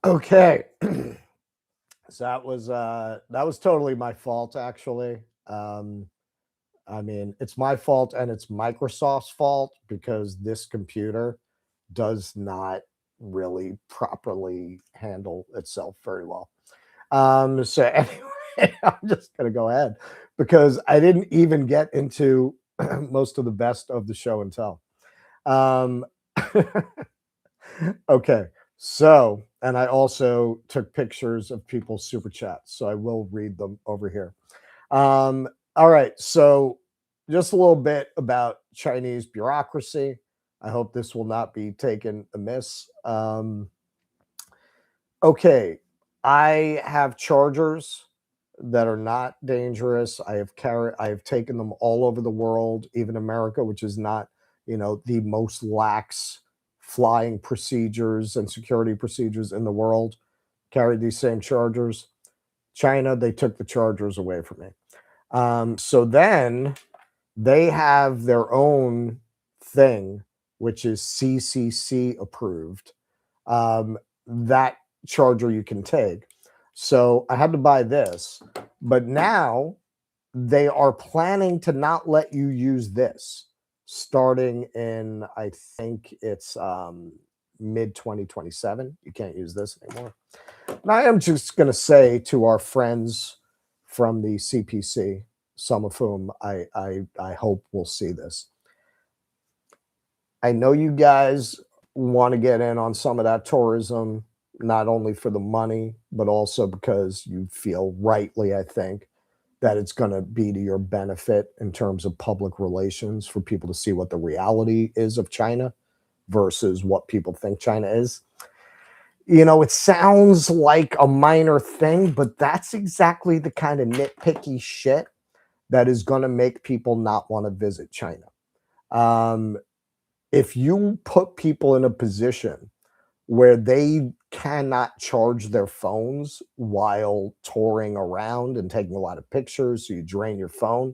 Okay. So that was totally my fault actually. Um I mean, it's my fault and it's Microsoft's fault because this computer does not really properly handle itself very well. So anyway, I'm just gonna go ahead because I didn't even get into most of the best of the show and tell. Um Okay. So, and I also took pictures of people's super chats, so I will read them over here. All right. So, just a little bit about Chinese bureaucracy. I hope this will not be taken amiss. Okay. I have chargers that are not dangerous. I have taken them all over the world, even America, which is not, the most lax flying procedures and security procedures in the world. Carried these same chargers. China, they took the chargers away from me. So then they have their own thing, which is CCC approved. That charger you can take. So I had to buy this, but now they are planning to not let you use this starting in, I think it's mid 2027. You can't use this anymore. And I am just going to say to our friends from the CPC, some of whom I hope will see this. I know you guys want to get in on some of that tourism, not only for the money, but also because you feel rightly, I think, that it's going to be to your benefit in terms of public relations for people to see what the reality is of China versus what people think China is. It sounds like a minor thing, but that's exactly the kind of nitpicky shit that is going to make people not want to visit China. Um, if you put people in a position where they cannot charge their phones while touring around and taking a lot of pictures, so you drain your phone.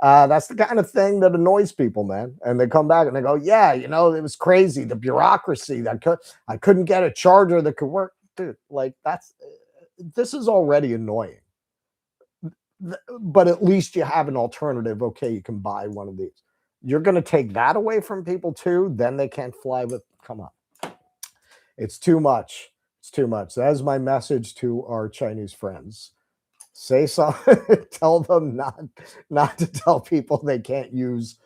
That's the kind of thing that annoys people, man. And they come back and they go, "Yeah, it was crazy. The bureaucracy. I couldn't get a charger that could work, dude. Like this is already annoying. But at least you have an alternative. Okay, you can buy one of these. You're going to take that away from people too. Then they can't fly with. Come on, it's too much. It's too much. That is my message to our Chinese friends. Say something. Tell them not to tell people they can't use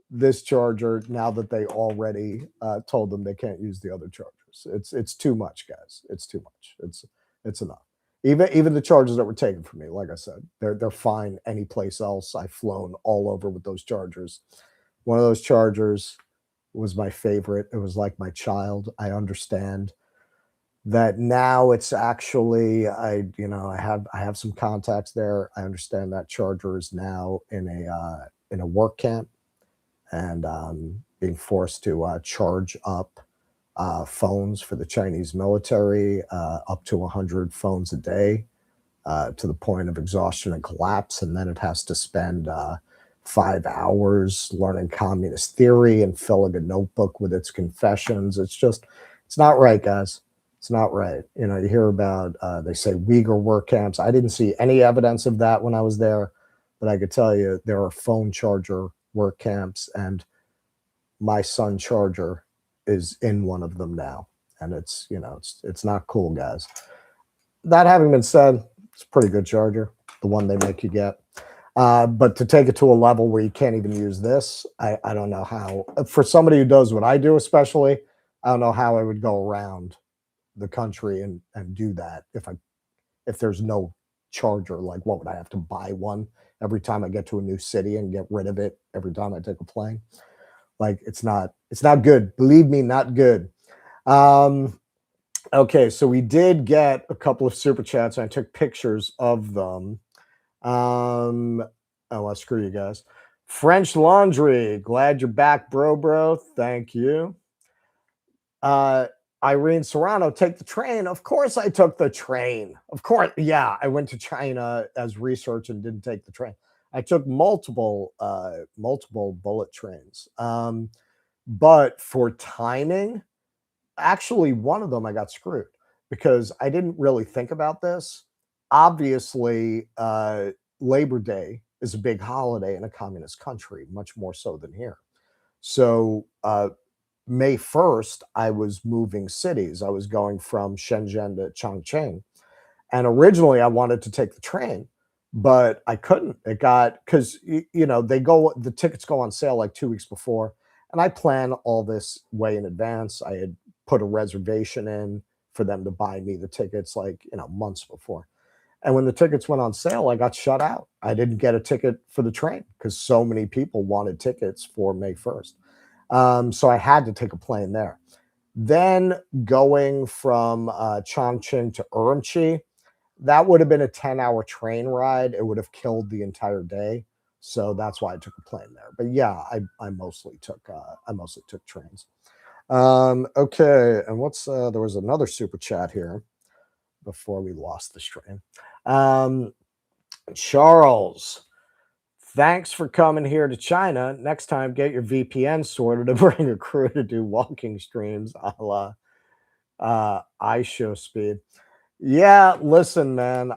this charger now that they already told them they can't use the other chargers. It's too much, guys. It's too much. It's enough. Even the chargers that were taken from me, like I said, they're fine any place else. I've flown all over with those chargers. One of those chargers was my favorite. It was like my child. I understand that now it's actually I have some contacts there. I understand that charger is now in a work camp and being forced to charge up phones for the Chinese military, up to 100 phones a day, to the point of exhaustion and collapse. And then it has to spend 5 hours learning communist theory and filling a notebook with its confessions. It's not right, guys. It's not right. You hear about, they say Uyghur work camps. I didn't see any evidence of that when I was there, but I could tell you there are phone charger work camps, and my son charger is in one of them now. And it's not cool, guys. That having been said, it's a pretty good charger, the one they make you get. But to take it to a level where you can't even use this, I don't know how. For somebody who does what I do, especially, I don't know how I would go around the country and do that if there's no charger. Like, what would I have to buy one every time I get to a new city and get rid of it every time I take a plane? Like, it's not good. Believe me, not good. Um, okay, so we did get a couple of super chats, and I took pictures of them. Um, oh, well, screw you guys. French Laundry, glad you're back, bro. Thank you. Uh, Irene Serrano, take the train. Of course, I took the train. Of course, yeah, I went to China as research and didn't take the train. I took multiple bullet trains. But for timing, actually, one of them I got screwed because I didn't really think about this. Obviously, Labor Day is a big holiday in a communist country, much more so than here. So May 1st, I was moving cities. I was going from Shenzhen to Chongqing. And originally I wanted to take the train, but I couldn't. It got because the tickets go on sale like 2 weeks before. And I plan all this way in advance. I had put a reservation in for them to buy me the tickets like, months before. And when the tickets went on sale, I got shut out. I didn't get a ticket for the train because so many people wanted tickets for May 1st. So I had to take a plane there. Then going from Chongqing to Urumqi, that would have been a 10-hour train ride. It would have killed the entire day. So that's why I took a plane there. But yeah, I mostly took trains. Okay, and there was another super chat here before we lost the stream. Charles, thanks for coming here to China. Next time, get your VPN sorted to bring a crew to do walking streams a la iShowSpeed. Yeah, listen, man.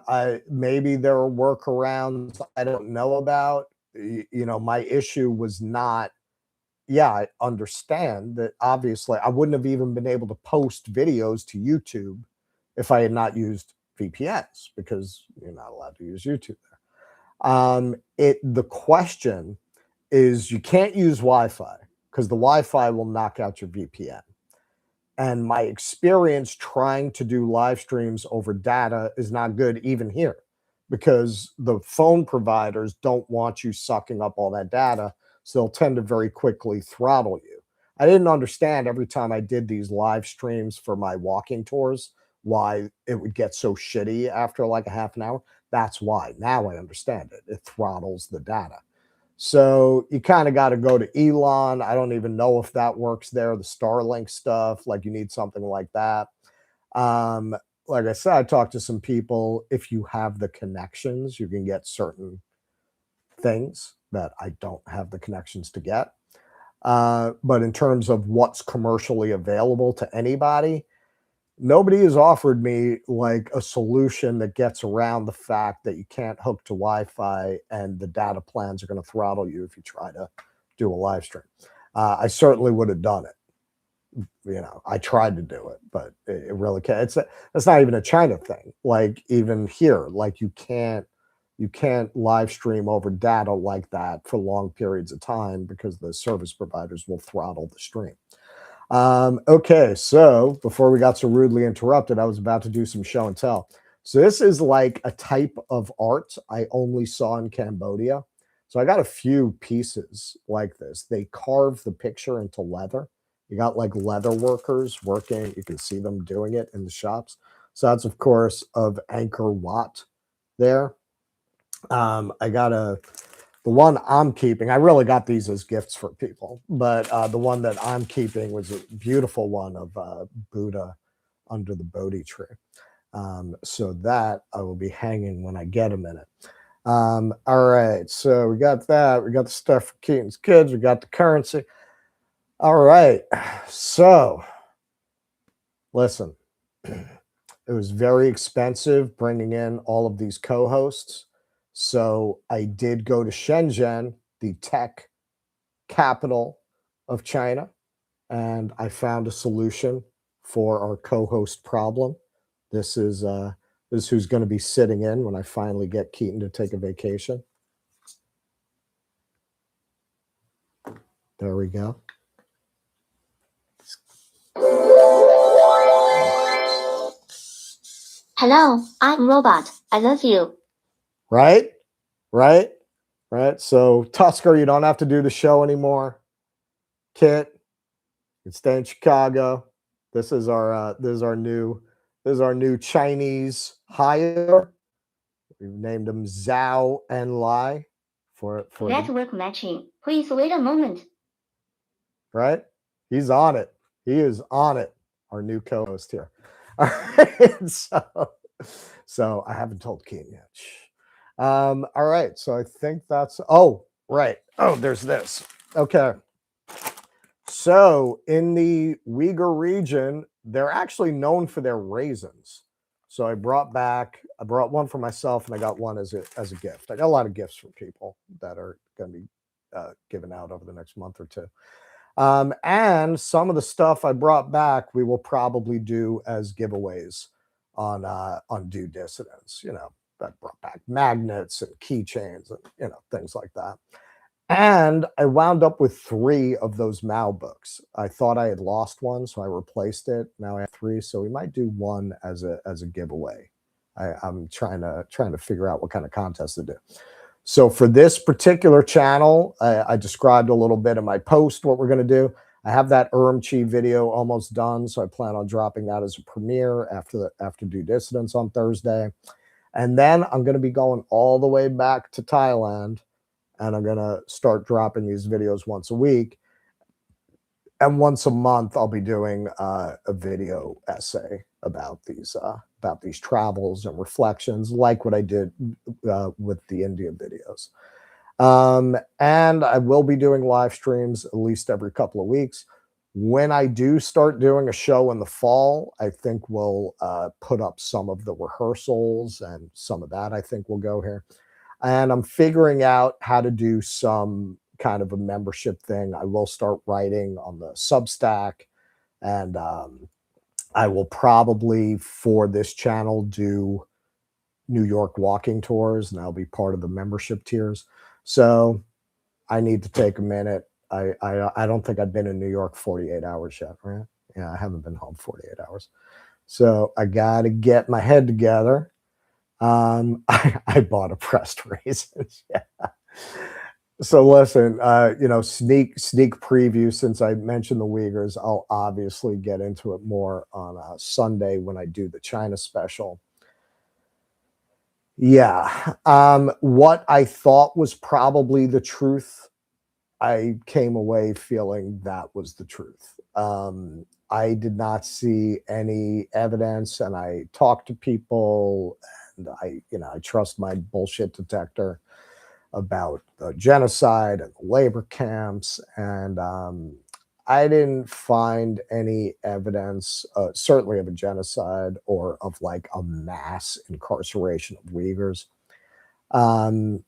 Maybe there are workarounds I don't know about. My issue was not. Yeah, I understand that. Obviously, I wouldn't have even been able to post videos to YouTube if I had not used VPNs because you're not allowed to use YouTube there. The question is you can't use Wi-Fi because the Wi-Fi will knock out your VPN. And my experience trying to do live streams over data is not good even here because the phone providers don't want you sucking up all that data. So they'll tend to very quickly throttle you. I didn't understand every time I did these live streams for my walking tours why it would get so shitty after like a half an hour. That's why. Now I understand it. It throttles the data. So you kind of got to go to Elon. I don't even know if that works there. The Starlink stuff, like you need something like that. Like I said, I talked to some people. If you have the connections, you can get certain things that I don't have the connections to get. But in terms of what's commercially available to anybody, nobody has offered me like a solution that gets around the fact that you can't hook to Wi-Fi and the data plans are going to throttle you if you try to do a live stream. I certainly would have done it. I tried to do it, but it really can't. It's not even a China thing. Like even here, like you can't live stream over data like that for long periods of time because the service providers will throttle the stream. Okay, so before we got so rudely interrupted, I was about to do some show and tell. So this is like a type of art I only saw in Cambodia. So I got a few pieces like this. They carve the picture into leather. You got like leather workers working. You can see them doing it in the shops. So that's of course of Angkor Wat there. I got the one I'm keeping. I really got these as gifts for people, but the one that I'm keeping was a beautiful one of Buddha under the Bodhi tree. So that I will be hanging when I get a minute. All right, so we got that. We got the stuff for Keaton's kids. We got the currency. All right, so listen, it was very expensive bringing in all of these co-hosts. So I did go to Shenzhen, the tech capital of China, and I found a solution for our co-host problem. This is who's going to be sitting in when I finally get Keaton to take a vacation. There we go. Hello, I'm Robot. I love you. Right? So Tusker, you don't have to do the show anymore. Kit, you can stay in Chicago. This is our new Chinese hire. We've named him Zhao and Lai for Network matching. Please wait a moment. Right? He's on it. He is on it. Our new co-host here. All right. So I haven't told Keaton yet. All right. So I think that's right. Oh, there's this. Okay. So in the Uyghur region, they're actually known for their raisins. So I brought one for myself, and I got one as a gift. I got a lot of gifts from people that are going to be given out over the next month or two. And some of the stuff I brought back, we will probably do as giveaways on Due Dissidence. You know, I brought back magnets and keychains and things like that. And I wound up with 3 of those Mao books. I thought I had lost one, so I replaced it. Now I have 3, so we might do one as a giveaway. I'm trying to figure out what kind of contest to do. So for this particular channel, I described a little bit in my post what we're going to do. I have that Urumqi video almost done, so I plan on dropping that as a premiere after Due Dissidence on Thursday. And then I'm going to be going all the way back to Thailand, and I'm going to start dropping these videos once a week. And once a month, I'll be doing a video essay about these travels and reflections, like what I did with the India videos. And I will be doing live streams at least every couple of weeks. When I do start doing a show in the fall, I think we'll put up some of the rehearsals, and some of that I think will go here. And I'm figuring out how to do some kind of a membership thing. I will start writing on the Substack, and I will probably, for this channel, do New York walking tours, and I'll be part of the membership tiers. So I need to take a minute. I don't think I've been in New York 48 hours yet, right? Yeah, I haven't been home 48 hours. So I got to get my head together. I bought a pressed raisins. Yeah. So listen, sneak preview, since I mentioned the Uyghurs, I'll obviously get into it more on Sunday when I do the China special. Yeah. What I thought was probably the truth, I came away feeling that was the truth. I did not see any evidence, and I talked to people, and I trust my bullshit detector about the genocide and the labor camps, and I didn't find any evidence, certainly of a genocide or of like a mass incarceration of Uyghurs. Um,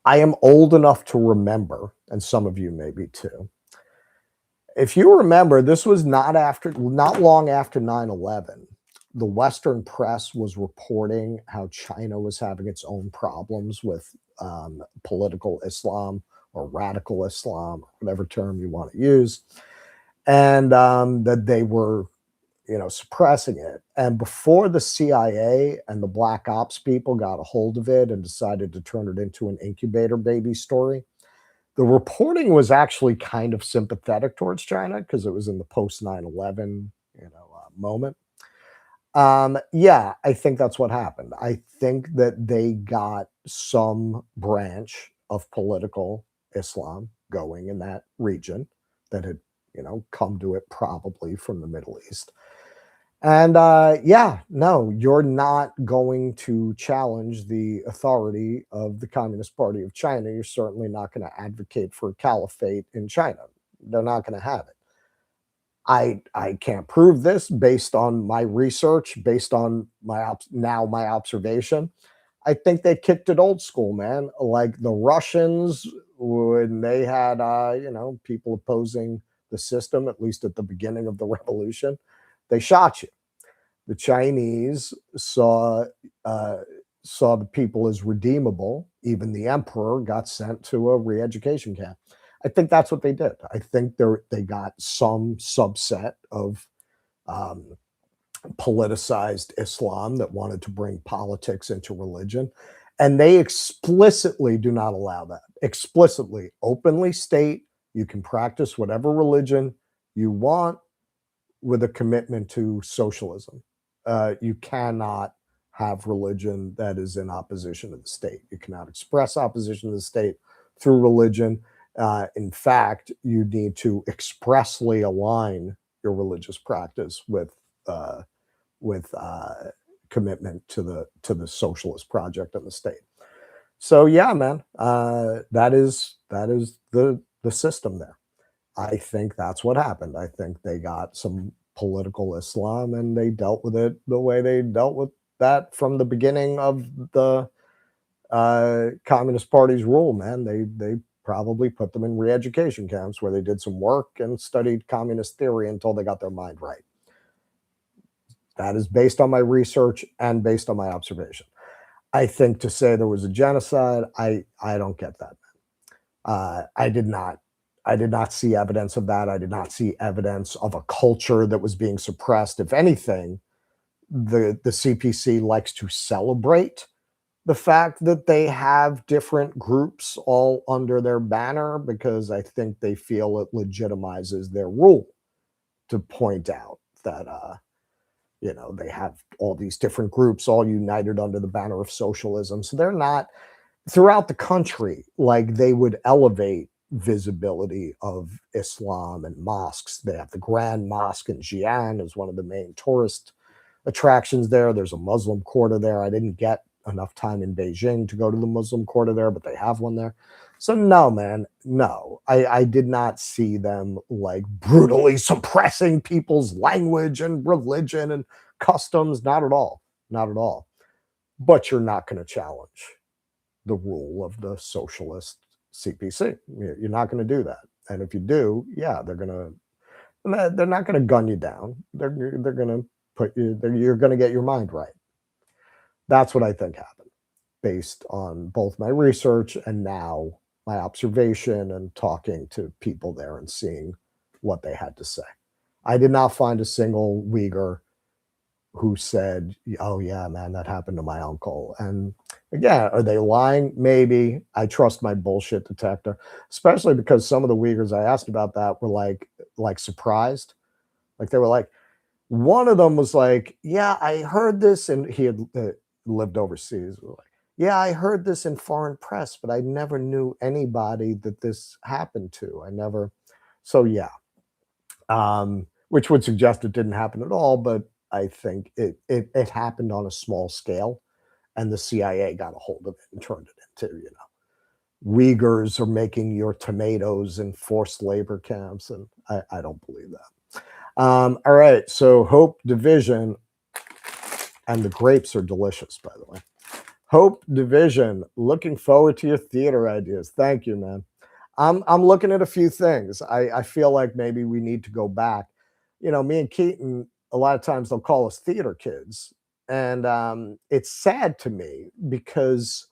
I am old enough to remember, and some of you may be too. If you remember, this was not long after 9/11. The Western press was reporting how China was having its own problems with political Islam or radical Islam, whatever term you want to use, and that they were, suppressing it. And before the CIA and the Black Ops people got a hold of it and decided to turn it into an incubator baby story, the reporting was actually kind of sympathetic towards China because it was in the post 9/11, moment. Yeah, I think that's what happened. I think that they got some branch of political Islam going in that region that had, come to it probably from the Middle East. And yeah, no, you're not going to challenge the authority of the Communist Party of China. You're certainly not going to advocate for a caliphate in China. They're not going to have it. I can't prove this based on my research, based on my observation. I think they kicked it old school, man. Like the Russians, when they had people opposing the system, at least at the beginning of the revolution, they shot you. The Chinese saw the people as redeemable. Even the emperor got sent to a re-education camp. I think that's what they did. I think they got some subset of politicized Islam that wanted to bring politics into religion, and they explicitly do not allow that. Explicitly, openly state you can practice whatever religion you want with a commitment to socialism. You cannot have religion that is in opposition to the state. You cannot express opposition to the state through religion. In fact, you need to expressly align your religious practice with commitment to the socialist project of the state. So yeah, man, that is the system there. I think that's what happened. I think they got some political Islam and they dealt with it the way they dealt with that from the beginning of the Communist Party's rule, man. They probably put them in re-education camps where they did some work and studied communist theory until they got their mind right. That is based on my research and based on my observation. I think to say there was a genocide, I don't get that. I did not. I did not see evidence of that. I did not see evidence of a culture that was being suppressed. If anything, the CPC likes to celebrate the fact that they have different groups all under their banner because I think they feel it legitimizes their rule to point out that they have all these different groups all united under the banner of socialism. So they're not throughout the country, like they would elevate visibility of Islam and mosques. They have the Grand Mosque in Xi'an as one of the main tourist attractions there. There's a Muslim quarter there. I didn't get enough time in Beijing to go to the Muslim quarter there, but they have one there. So no, man, no, I did not see them like brutally suppressing people's language and religion and customs. Not at all. Not at all. But you're not going to challenge the rule of the socialist CPC. You're not going to do that. And if you do, yeah, they're not going to gun you down. They're going to put you. You're going to get your mind right. That's what I think happened, based on both my research and now my observation and talking to people there and seeing what they had to say. I did not find a single Uyghur who said, "Oh yeah, man, that happened to my uncle." And again, are they lying? Maybe. I trust my bullshit detector, especially because some of the Uyghurs I asked about that were like surprised. Like they were like, one of them was like, "Yeah, I heard this," and he had lived overseas. Like, yeah, I heard this in foreign press, but I never knew anybody that this happened to. I never. So yeah, which would suggest it didn't happen at all. But I think it happened on a small scale, and the CIA got a hold of it and turned it into Uyghurs are making your tomatoes in forced labor camps, and I don't believe that. All right, so Hope Division, and the grapes are delicious, by the way. Hope Division, looking forward to your theater ideas. Thank you, man. I'm looking at a few things. I feel like maybe we need to go back. Me and Keaton, a lot of times they'll call us theater kids. And it's sad to me because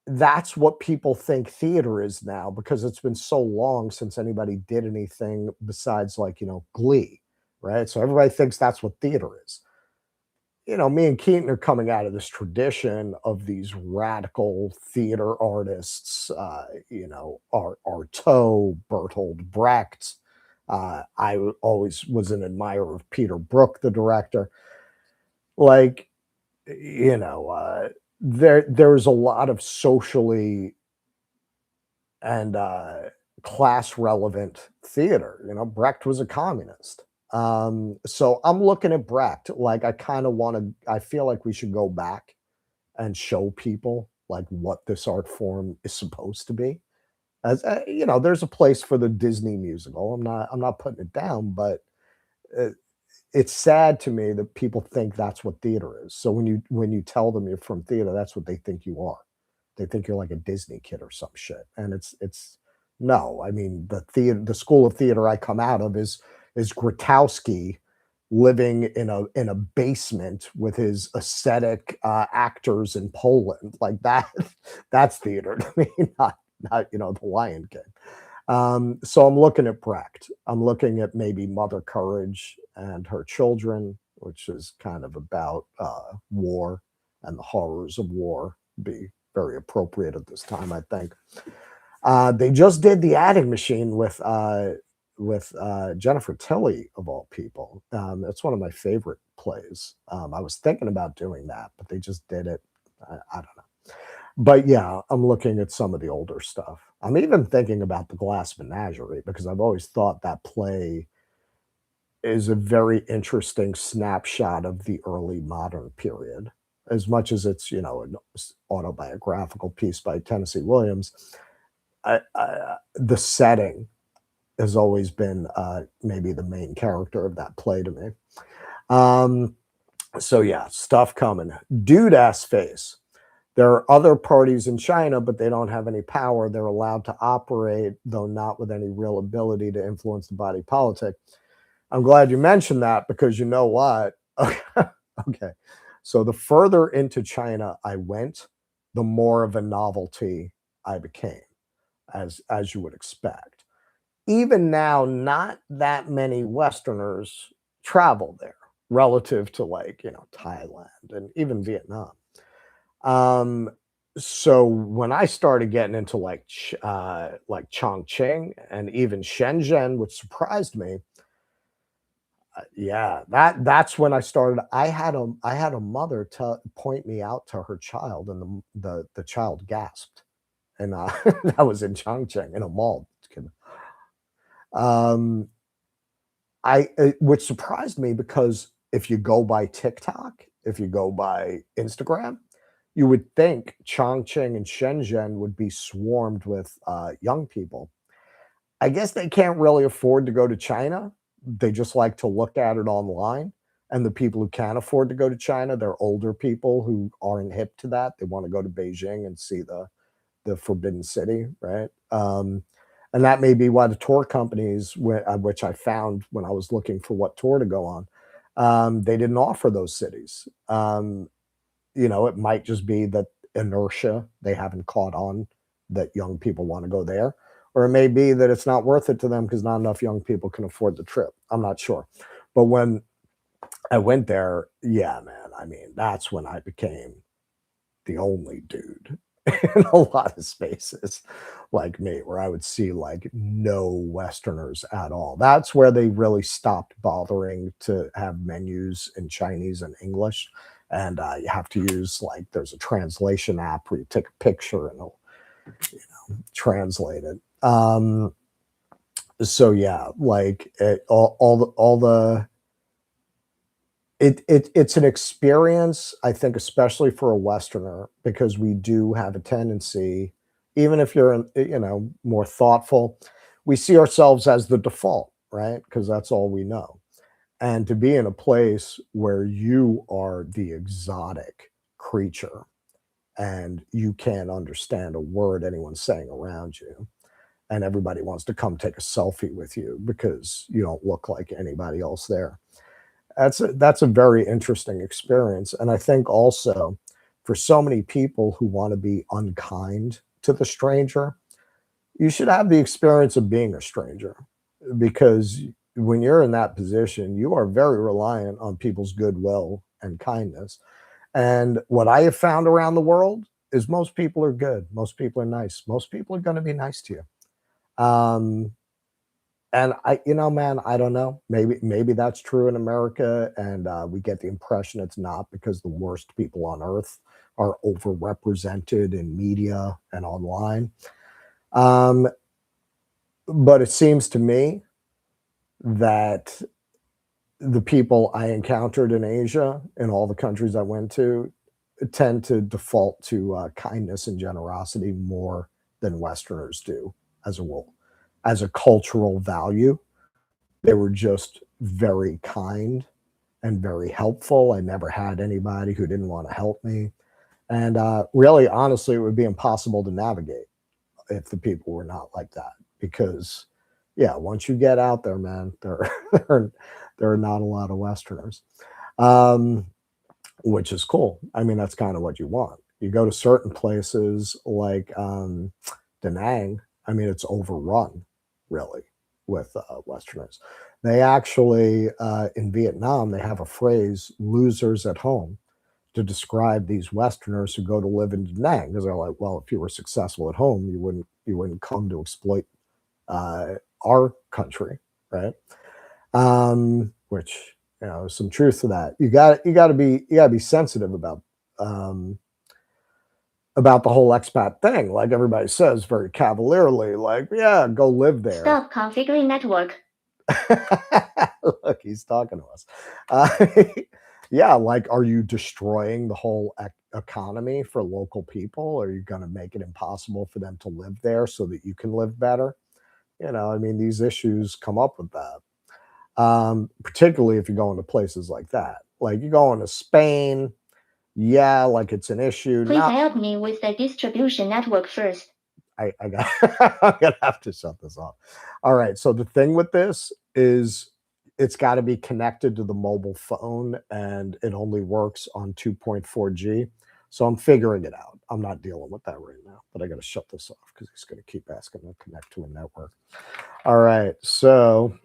that's what people think theater is now because it's been so long since anybody did anything besides Glee, right? So everybody thinks that's what theater is. Me and Keaton are coming out of this tradition of these radical theater artists, Artaud, Bertolt Brecht. I always was an admirer of Peter Brook, the director. Like, there's a lot of socially and class relevant theater. Brecht was a communist. So I'm looking at Brecht. Like, I kind of want to, I feel like we should go back and show people like what this art form is supposed to be. As there's a place for the Disney musical. I'm not putting it down, but uh, it's sad to me that people think that's what theater is. So when you tell them you're from theater, that's what they think you are. They think you're like a Disney kid or some shit. And it's no. I mean, the school of theater I come out of is Grotowski living in a basement with his ascetic actors in Poland. Like that that's theater to me, not the Lion King. So I'm looking at Brecht. I'm looking at maybe Mother Courage and Her Children, which is kind of about war and the horrors of war. Be very appropriate at this time, I think. They just did The Adding Machine with Jennifer Tilly of all people. It's one of my favorite plays. I was thinking about doing that, but they just did it. I don't know. But yeah, I'm looking at some of the older stuff. I'm even thinking about The Glass Menagerie because I've always thought that play is a very interesting snapshot of the early modern period. As much as it's, an autobiographical piece by Tennessee Williams, the setting has always been maybe the main character of that play to me. Um, so yeah, stuff coming. Dude ass face. There are other parties in China, but they don't have any power. They're allowed to operate, though not with any real ability to influence the body politic. I'm glad you mentioned that because you know what? Okay. So the further into China I went, the more of a novelty I became, as you would expect. Even now, not that many Westerners travel there relative to like, Thailand and even Vietnam. Um, so when I started getting into like Chongqing and even Shenzhen, which surprised me, yeah, that's when I started. I had a mother to point me out to her child, and the child gasped, and that was in Chongqing in a mall. Um, which surprised me because if you go by TikTok, if you go by Instagram, you would think Chongqing and Shenzhen would be swarmed with young people. I guess they can't really afford to go to China. They just like to look at it online. And the people who can afford to go to China, they're older people who aren't hip to that. They want to go to Beijing and see the Forbidden City, right? And that may be why the tour companies, which I found when I was looking for what tour to go on, they didn't offer those cities. It might just be that inertia, they haven't caught on that young people want to go there. Or it may be that it's not worth it to them because not enough young people can afford the trip. I'm not sure. But when I went there, yeah, man, I mean, that's when I became the only dude in a lot of spaces like me, where I would see like no Westerners at all. That's where they really stopped bothering to have menus in Chinese and English. And you have to use like there's a translation app where you take a picture and it'll translate it. So yeah, like all the it's an experience, I think, especially for a Westerner, because we do have a tendency, even if you're, more thoughtful, we see ourselves as the default, right? Because that's all we know. And to be in a place where you are the exotic creature and you can't understand a word anyone's saying around you, and everybody wants to come take a selfie with you because you don't look like anybody else there, that's a very interesting experience, and I think also for so many people who wanna be unkind to the stranger, you should have the experience of being a stranger, because when you're in that position, you are very reliant on people's goodwill and kindness, and what I have found around the world is most people are good, most people are nice, most people are gonna be nice to you. And man, I don't know. Maybe that's true in America, and we get the impression it's not because the worst people on earth are overrepresented in media and online. Um, but it seems to me that the people I encountered in Asia, in all the countries I went to, tend to default to kindness and generosity more than Westerners do as a rule, as a cultural value. They were just very kind and very helpful. I never had anybody who didn't want to help me. And really, honestly, it would be impossible to navigate if the people were not like that. Because, yeah, once you get out there, man, there, there are not a lot of Westerners, um, which is cool. I mean, that's kind of what you want. You go to certain places like Da Nang, I mean, it's overrun, really, with Westerners. They actually, in Vietnam, they have a phrase, losers at home, to describe these Westerners who go to live in Da Nang. Because they're like, well, if you were successful at home, you wouldn't come to exploit uh, our country, right? Which, there's some truth to that. You got to be sensitive um, about the whole expat thing. Like everybody says very cavalierly, like, yeah, go live there. Stop configuring network. Look, he's talking to us. Uh, yeah, like, are you destroying the whole economy for local people? Are you going to make it impossible for them to live there so that you can live better? I mean, these issues come up with that. Particularly if you're going to places like that. Like you're going to Spain, yeah, like it's an issue. Please Now help me with the distribution network first. I got I'm gonna have to shut this off. All right. So the thing with this is it's got to be connected to the mobile phone and it only works on 2.4G. So I'm figuring it out. I'm not dealing with that right now, but I got to shut this off because he's going to keep asking to connect to a network. All right. So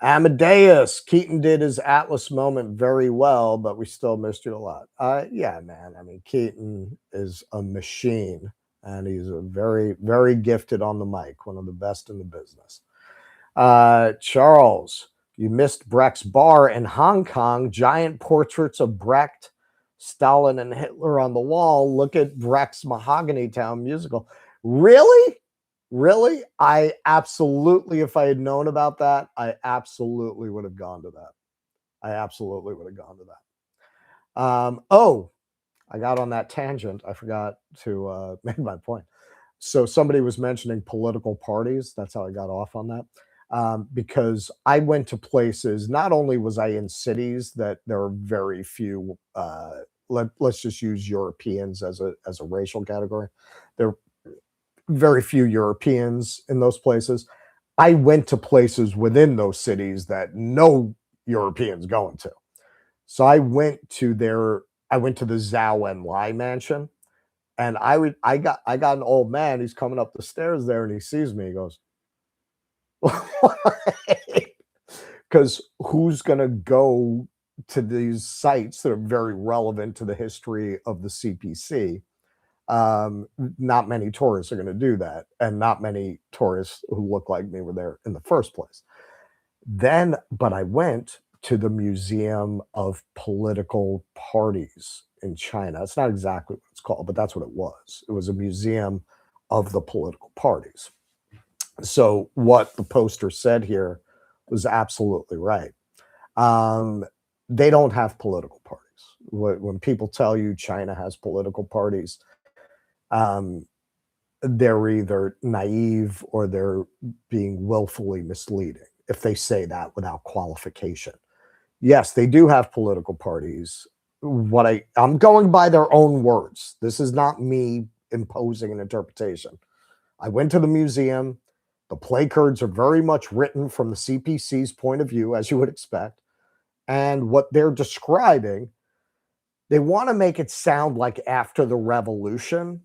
Amadeus, Keaton did his Atlas moment very well, but we still missed you a lot. Yeah, man. I mean, Keaton is a machine, and he's a very, very gifted on the mic, one of the best in the business. Charles, you missed Brecht's bar in Hong Kong. Giant portraits of Brecht, Stalin, and Hitler on the wall. Look at Brecht's Mahogany Town musical. Really? Really? I absolutely, if I had known about that, I absolutely would have gone to that. I absolutely would have gone to that. Oh, I got on that tangent. I forgot to make my point. So somebody was mentioning political parties. That's how I got off on that. Because I went to places, not only was I in cities that there are very few, let's just use Europeans as a racial category. There very few Europeans in those places. I went to places within those cities that no Europeans going to. So I went to the Zhao and Lai mansion, and I got an old man. He's coming up the stairs there, and he sees me. He goes, because who's gonna go to these sites that are very relevant to the history of the CPC? Not many tourists are going to do that, and not many tourists who look like me were there in the first place. But I went to the Museum of Political Parties in China. It's not exactly what it's called, but that's what it was. It was a museum of the political parties. So what the poster said here was absolutely right. Um, they don't have political parties. When people tell you China has political parties, um, they're either naive or they're being willfully misleading if they say that without qualification. Yes, they do have political parties. I'm going by their own words. This is not me imposing an interpretation. I went to the museum. The placards are very much written from the CPC's point of view, as you would expect. And what they're describing, they want to make it sound like after the revolution,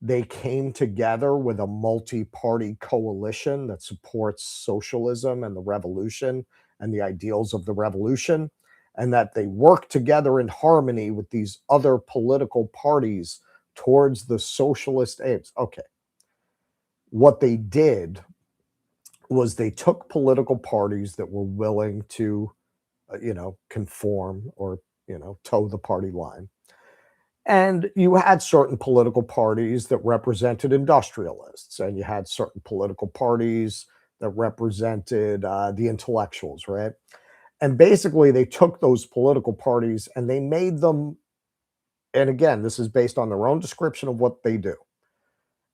they came together with a multi-party coalition that supports socialism and the revolution and the ideals of the revolution, and that they work together in harmony with these other political parties towards the socialist aims. Okay. What they did was they took political parties that were willing to, conform or, toe the party line. And you had certain political parties that represented industrialists, and you had certain political parties that represented the intellectuals, right? And basically, they took those political parties and they made them, and again, this is based on their own description of what they do.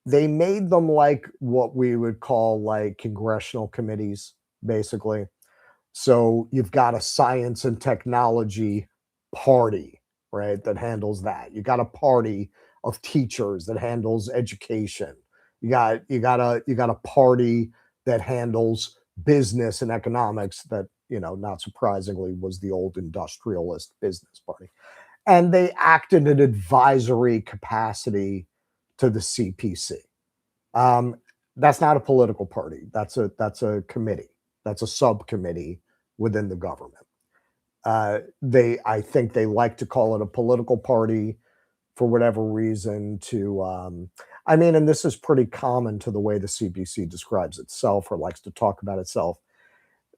They made them like what we would call like congressional committees, basically. So you've got a science and technology party, right, that handles that. You got a party of teachers that handles education. You got a party that handles business and economics that, not surprisingly was the old industrialist business party. And they act in an advisory capacity to the CPC. Um, that's not a political party. That's a committee. That's a subcommittee within the government. I think they like to call it a political party for whatever reason. I mean, and this is pretty common to the way the CPC describes itself or likes to talk about itself.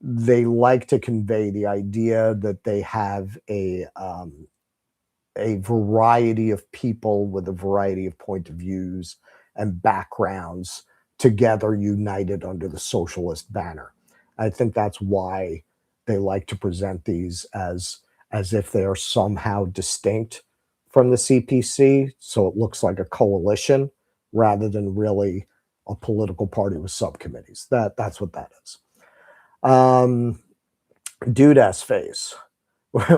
They like to convey the idea that they have a variety of people with a variety of point of views and backgrounds together united under the socialist banner. I think that's why they like to present these as if they are somehow distinct from the CPC, so it looks like a coalition rather than really a political party with subcommittees. That's what that is. Dude ass face.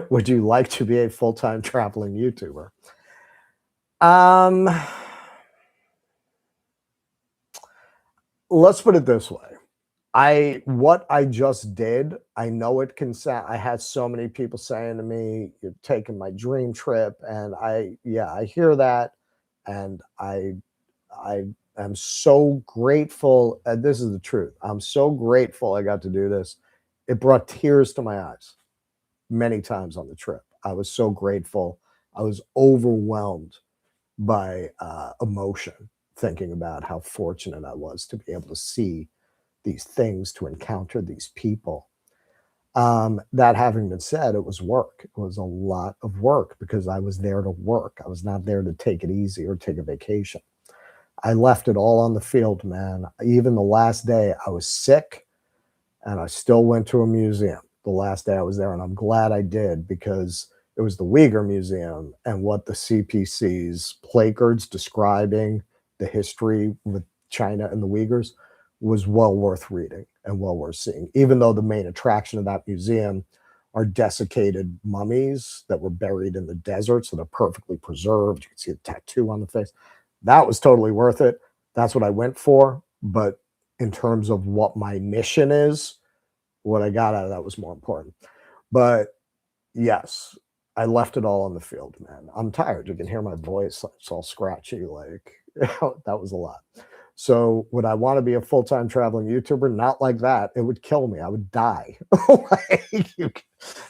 Would you like to be a full-time traveling YouTuber? Let's put it this way. What I just did, I know it can sound, I had so many people saying to me, "You're taking my dream trip." And I hear that. And I am so grateful. And this is the truth. I'm so grateful I got to do this. It brought tears to my eyes many times on the trip. I was so grateful. I was overwhelmed by emotion thinking about how fortunate I was to be able to see these things, to encounter these people. That having been said, it was work. It was a lot of work because I was there to work. I was not there to take it easy or take a vacation. I left it all on the field, man. Even the last day I was sick and I still went to a museum the last day I was there. And I'm glad I did, because it was the Uyghur Museum, and what the CPC's placards describing the history with China and the Uyghurs was well worth reading and well worth seeing, even though the main attraction of that museum are desiccated mummies that were buried in the desert. So they're perfectly preserved. You can see a tattoo on the face. That was totally worth it. That's what I went for. But in terms of what my mission is, what I got out of that was more important. But yes, I left it all on the field, man. I'm tired. You can hear my voice. It's all scratchy. Like, that was a lot. So would I want to be a full-time traveling YouTuber? Not like that. It would kill me. I would die.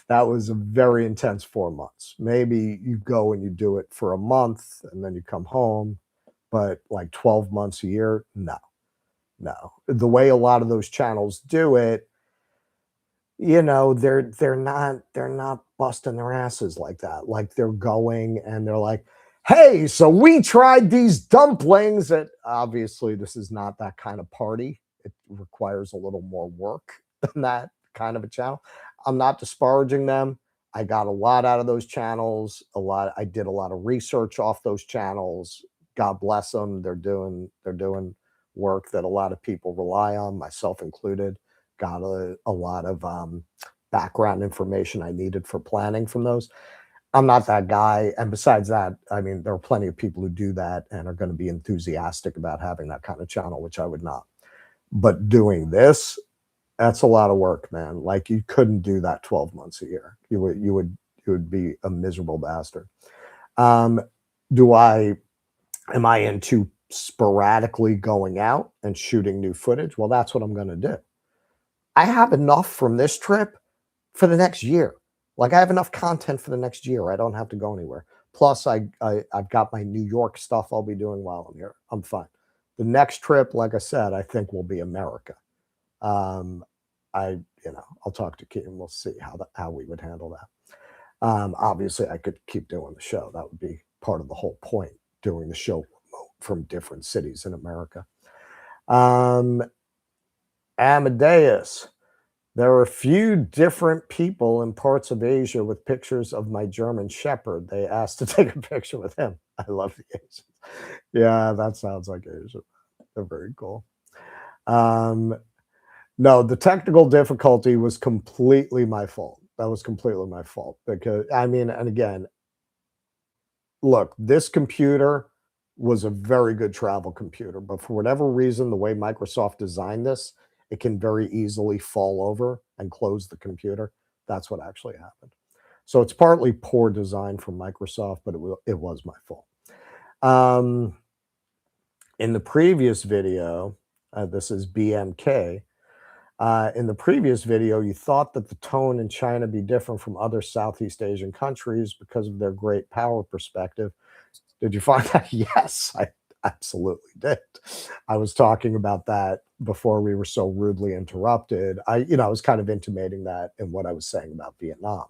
That was a very intense 4 months. Maybe you go and you do it for a month and then you come home, but like 12 months a year, no. The way a lot of those channels do it, they're not busting their asses like that. Like, they're going and they're like, "Hey, so we tried these dumplings." That obviously this is not that kind of party. It requires a little more work than that kind of a channel. I'm not disparaging them. I got a lot out of those channels. I did a lot of research off those channels. God bless them. They're doing work that a lot of people rely on, myself included. Got a lot of background information I needed for planning from those. I'm not that guy. And besides that, I mean, there are plenty of people who do that and are going to be enthusiastic about having that kind of channel, which I would not. But doing this, that's a lot of work, man. Like, you couldn't do that 12 months a year. You would be a miserable bastard. Am I into sporadically going out and shooting new footage? Well, that's what I'm going to do. I have enough from this trip for the next year. Like, I have enough content for the next year. I don't have to go anywhere. Plus, I've got my New York stuff I'll be doing while I'm here. I'm fine. The next trip, like I said, I think will be America. I'll talk to Keaton. We'll see how we would handle that. Obviously, I could keep doing the show. That would be part of the whole point, doing the show remote from different cities in America. Amadeus. There are a few different people in parts of Asia with pictures of my German Shepherd. They asked to take a picture with him. I love the Asians. Yeah, that sounds like Asia. They're very cool. No, the technical difficulty was completely my fault. That was completely my fault, because, I mean, and again, look, this computer was a very good travel computer, but for whatever reason, the way Microsoft designed this, it can very easily fall over and close the computer. That's what actually happened. So it's partly poor design from Microsoft, but it was my fault. In the previous video, this is BMK. In the previous video, you thought that the tone in China be different from other Southeast Asian countries because of their great power perspective. Did you find that? Yes, I absolutely did. I was talking about that before we were so rudely interrupted. I was kind of intimating that in what I was saying about Vietnam.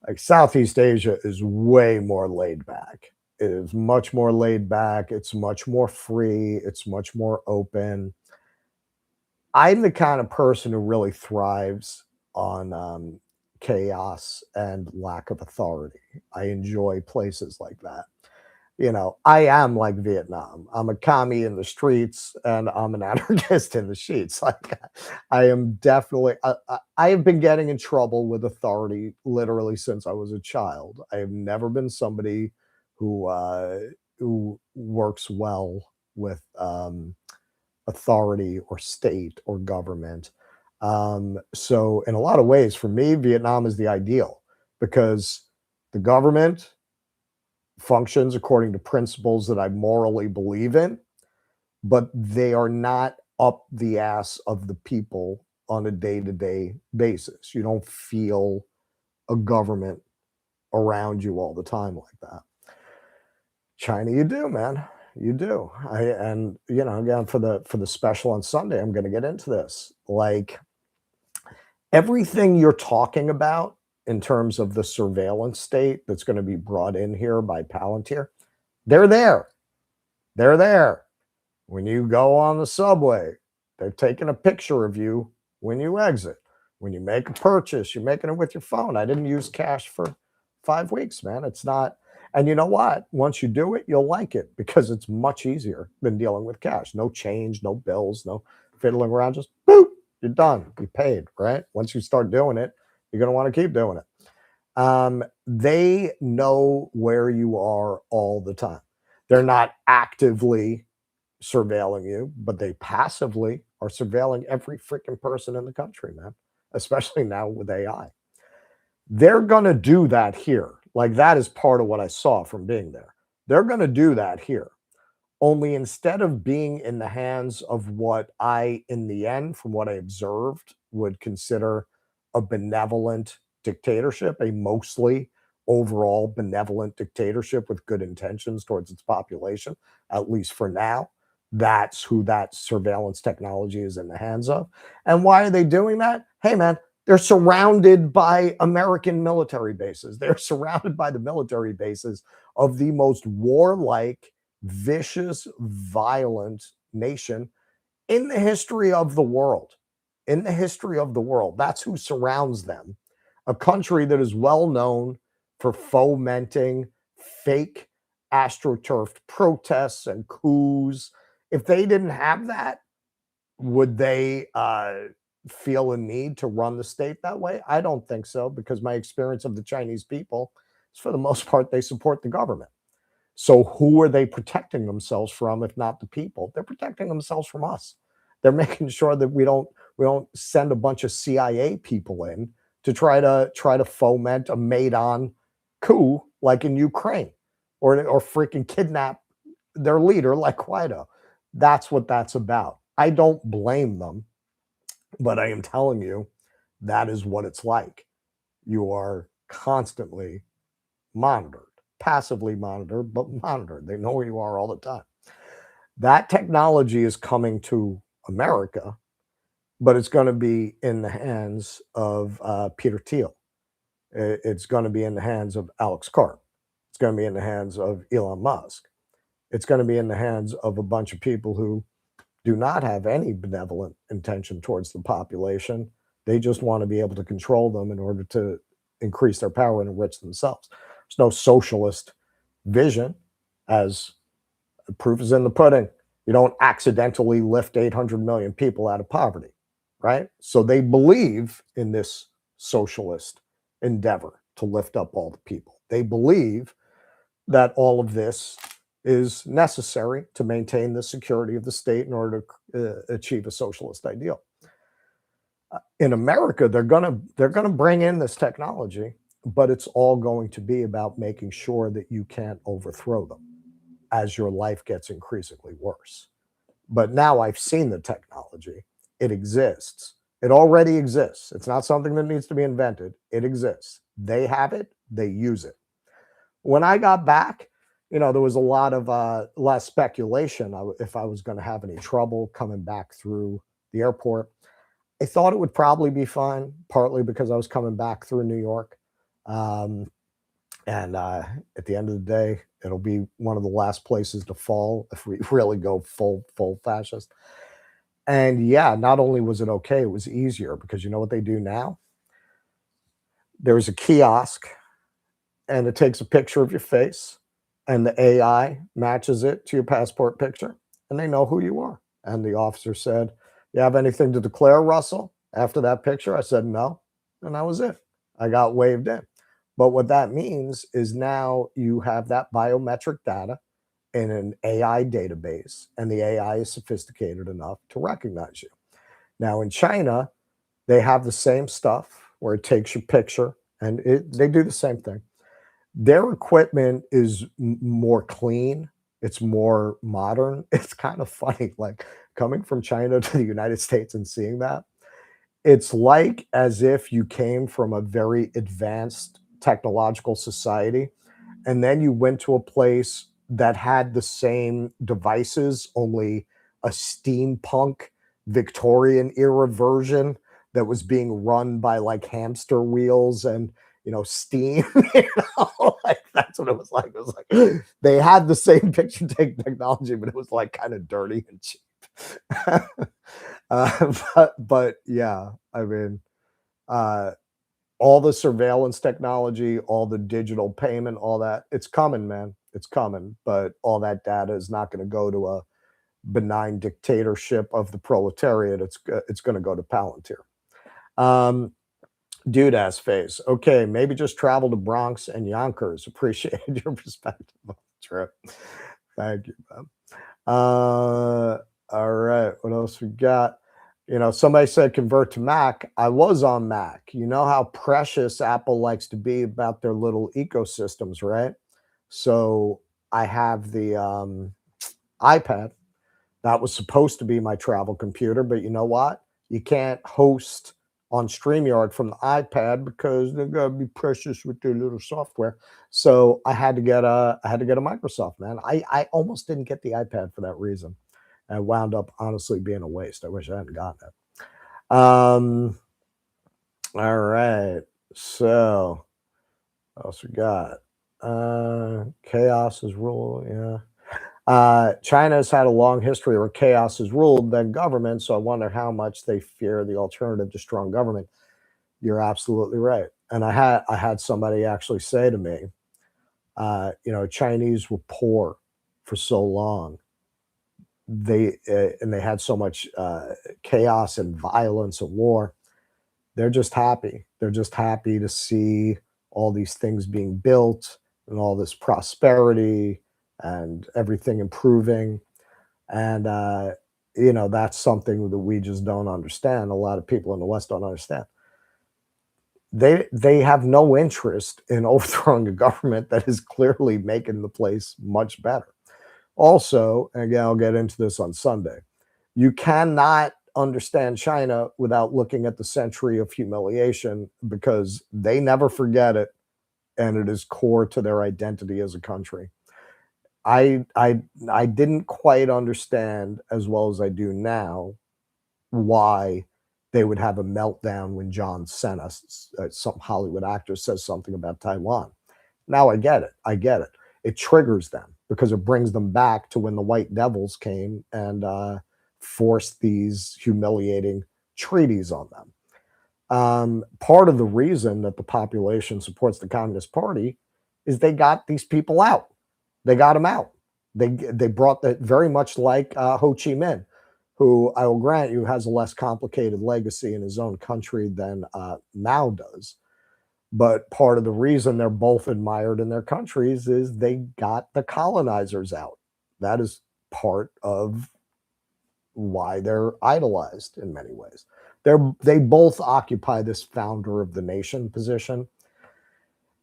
Like, Southeast Asia is way more laid back. It is much more laid back. It's much more free. It's much more open. I'm the kind of person who really thrives on chaos and lack of authority. I enjoy places like that. I am like Vietnam. I'm a commie in the streets and I'm an anarchist in the sheets. Like I am definitely I have been getting in trouble with authority literally since I was a child. I have never been somebody who works well with authority or state or government. So in a lot of ways, for me, Vietnam is the ideal because the government functions according to principles that I morally believe in, but they are not up the ass of the people on a day-to-day basis. You don't feel a government around you all the time like that. China, you do, man. You do. And again for the special on Sunday, I'm going to get into this. Like everything you're talking about in terms of the surveillance state that's going to be brought in here by Palantir, they're there. They're there. When you go on the subway, they're taking a picture of you when you exit. When you make a purchase, you're making it with your phone. I didn't use cash for 5 weeks, man. It's not. And you know what? Once you do it, you'll like it because it's much easier than dealing with cash. No change, no bills, no fiddling around. Just boop, you're done. You paid, right? Once you start doing it, you're going to want to keep doing it. They know where you are all the time. They're not actively surveilling you, but they passively are surveilling every freaking person in the country, man, especially now with AI. They're going to do that here. Like that is part of what I saw from being there. They're going to do that here. Only instead of being in the hands of what I, in the end, from what I observed, would consider a benevolent dictatorship, a mostly overall benevolent dictatorship with good intentions towards its population, at least for now. That's who that surveillance technology is in the hands of. And why are they doing that? Hey, man, they're surrounded by American military bases. They're surrounded by the military bases of the most warlike, vicious, violent nation in the history of the world. In the history of the world. That's who surrounds them. A country that is well known for fomenting fake astroturfed protests and coups. If they didn't have that, would they feel a need to run the state that way? I don't think so, because my experience of the Chinese people is, for the most part, they support the government. So who are they protecting themselves from if not the people? They're protecting themselves from us. They're making sure that we don't send a bunch of CIA people in to try to foment a Maidan coup like in Ukraine, or freaking kidnap their leader like Guaido. That's what that's about. I don't blame them, but I am telling you that is what it's like. You are constantly monitored, passively monitored, but monitored. They know where you are all the time. That technology is coming to America, but it's going to be in the hands of Peter Thiel. It's going to be in the hands of Alex Karp. It's going to be in the hands of Elon Musk. It's going to be in the hands of a bunch of people who do not have any benevolent intention towards the population. They just want to be able to control them in order to increase their power and enrich themselves. There's no socialist vision, as the proof is in the pudding. You don't accidentally lift 800 million people out of poverty, right? So they believe in this socialist endeavor to lift up all the people. They believe that all of this is necessary to maintain the security of the state in order to achieve a socialist ideal. In America, they're gonna bring in this technology, but it's all going to be about making sure that you can't overthrow them as your life gets increasingly worse. But now I've seen the technology. It exists. It already exists. It's not something that needs to be invented. It exists. They have it. They use it. When I got back, there was a lot of speculation if I was going to have any trouble coming back through the airport. I thought it would probably be fine, partly because I was coming back through New York. And at the end of the day, it'll be one of the last places to fall if we really go full fascist. And yeah, not only was it okay, it was easier, because you know what they do now? There's a kiosk and it takes a picture of your face and the AI matches it to your passport picture, and they know who you are. And the officer said, "You have anything to declare, Russell?" After that picture, I said, "No." And that was it. I got waved in. But what that means is now you have that biometric data in an AI database, and the AI is sophisticated enough to recognize you. Now, in China, they have the same stuff where it takes your picture, and they do the same thing. Their equipment is more clean. It's more modern. It's kind of funny, like coming from China to the United States and seeing that. It's like as if you came from a very advanced technological society and then you went to a place that had the same devices, only a steampunk Victorian era version that was being run by like hamster wheels and steam. Like that's what it was like. It was like they had the same picture taking technology, but it was like kind of dirty and cheap. But yeah, I mean, uh, all the surveillance technology, all the digital payment, all that, it's coming, man. It's coming. But all that data is not going to go to a benign dictatorship of the proletariat. It's going to go to Palantir. Um, Dude ass face. Okay, maybe just travel to Bronx and Yonkers. Appreciate your perspective on the trip. Thank you, man. All right. What else we got? Somebody said convert to Mac. I was on Mac. You know how precious Apple likes to be about their little ecosystems, right? So I have the iPad that was supposed to be my travel computer, but you know what? You can't host on StreamYard from the iPad because they're gonna be precious with their little software. So I had to get a Microsoft, man. I almost didn't get the iPad for that reason. And wound up honestly being a waste. I wish I hadn't gotten it. All right. So what else we got? Chaos is rule, yeah. China has had a long history where chaos has ruled then government, so I wonder how much they fear the alternative to strong government. You're absolutely right. And I had somebody actually say to me, Chinese were poor for so long. And they had so much chaos and violence and war. They're just happy. They're just happy to see all these things being built and all this prosperity and everything improving. And that's something that we just don't understand. A lot of people in the West don't understand. They have no interest in overthrowing a government that is clearly making the place much better. Also, and again, I'll get into this on Sunday. You cannot understand China without looking at the century of humiliation because they never forget it, and it is core to their identity as a country. I didn't quite understand as well as I do now why they would have a meltdown when John Cena, some Hollywood actor, says something about Taiwan. Now I get it. I get it. It triggers them because it brings them back to when the White Devils came and forced these humiliating treaties on them. Part of the reason that the population supports the Communist Party is they got these people out. They got them out. They brought that very much like Ho Chi Minh, who I will grant you has a less complicated legacy in his own country than Mao does. But part of the reason they're both admired in their countries is they got the colonizers out. That is part of why they're idolized in many ways. They both occupy this founder of the nation position.